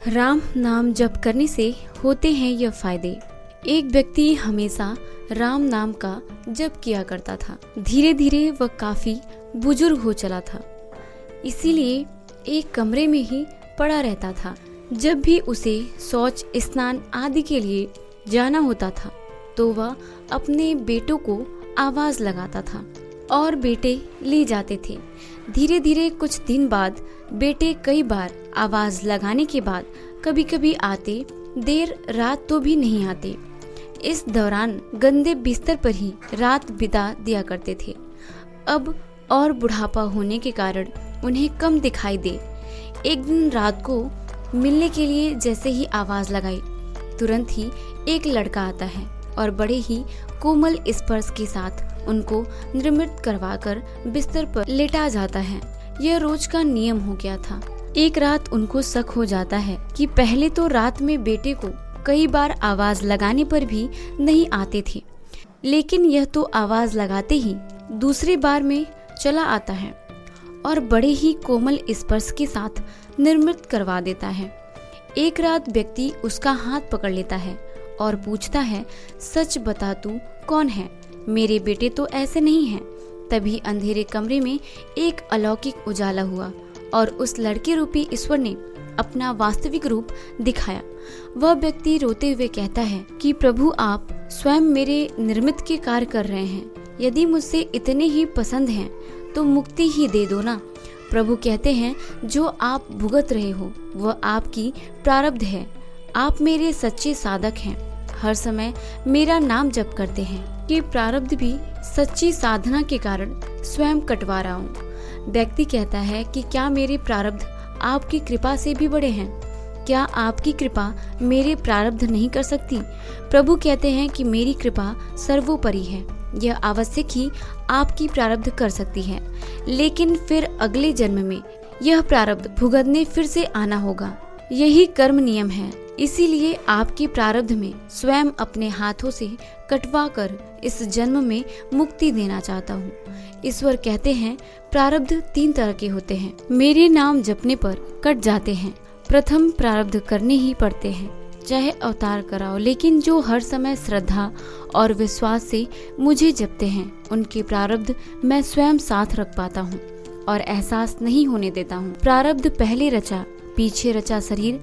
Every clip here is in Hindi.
राम नाम जप करने से होते हैं यह फायदे। एक व्यक्ति हमेशा राम नाम का जप किया करता था। धीरे धीरे वह काफी बुजुर्ग हो चला था, इसीलिए एक कमरे में ही पड़ा रहता था। जब भी उसे शौच, स्नान आदि के लिए जाना होता था तो वह अपने बेटों को आवाज लगाता था और बेटे ले जाते थे। धीरे धीरे कुछ दिन बाद बेटे कई बार आवाज लगाने के बाद कभी कभी आते, देर रात तो भी नहीं आते। इस दौरान गंदे बिस्तर पर ही रात बिता दिया करते थे। अब और बुढ़ापा होने के कारण उन्हें कम दिखाई दे। एक दिन रात को मिलने के लिए जैसे ही आवाज लगाई, तुरंत ही एक लड़का आता है और बड़े ही कोमल स्पर्श के साथ उनको निर्मित करवाकर बिस्तर पर लेटा जाता है। यह रोज का नियम हो गया था। एक रात उनको शक हो जाता है कि पहले तो रात में बेटे को कई बार आवाज लगाने पर भी नहीं आते थे, लेकिन यह तो आवाज लगाते ही दूसरी बार में चला आता है और बड़े ही कोमल स्पर्श के साथ निर्मित करवा देता है। एक रात व्यक्ति उसका हाथ पकड़ लेता है और पूछता है, सच बता तू कौन है? मेरे बेटे तो ऐसे नहीं हैं। तभी अंधेरे कमरे में एक अलौकिक उजाला हुआ और उस लड़के रूपी ईश्वर ने अपना वास्तविक रूप दिखाया। वह व्यक्ति रोते हुए कहता है कि प्रभु, आप स्वयं मेरे निर्मित के कार्य कर रहे हैं। यदि मुझसे इतने ही पसंद हैं तो मुक्ति ही दे दो ना। प्रभु कहते हैं, जो आप भुगत रहे हो वह आपकी प्रारब्ध है। आप मेरे सच्चे साधक हैं, हर समय मेरा नाम जप करते हैं कि प्रारब्ध भी सच्ची साधना के कारण स्वयं कटवा रहा हूँ। व्यक्ति कहता है कि क्या मेरे प्रारब्ध आपकी कृपा से भी बड़े हैं? क्या आपकी कृपा मेरे प्रारब्ध नहीं कर सकती? प्रभु कहते हैं कि मेरी कृपा सर्वोपरि है, यह आवश्यक ही आपकी प्रारब्ध कर सकती है, लेकिन फिर अगले जन्म में यह प्रारब्ध भुगतने फिर से आना होगा। यही कर्म नियम है। इसीलिए आपकी प्रारब्ध में स्वयं अपने हाथों से कटवा कर इस जन्म में मुक्ति देना चाहता हूँ। ईश्वर कहते हैं, प्रारब्ध 3 तरह के होते हैं, मेरे नाम जपने पर कट जाते हैं। प्रथम प्रारब्ध करने ही पड़ते हैं, चाहे अवतार कराओ, लेकिन जो हर समय श्रद्धा और विश्वास से मुझे जपते हैं उनके प्रारब्ध मैं स्वयं साथ रख पाता हूँ और एहसास नहीं होने देता हूँ। प्रारब्ध पहले रचा पीछे रचा शरीर,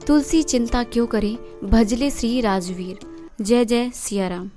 तुलसी चिंता क्यों करे, भजले श्री राजवीर। जय जय सिया राम।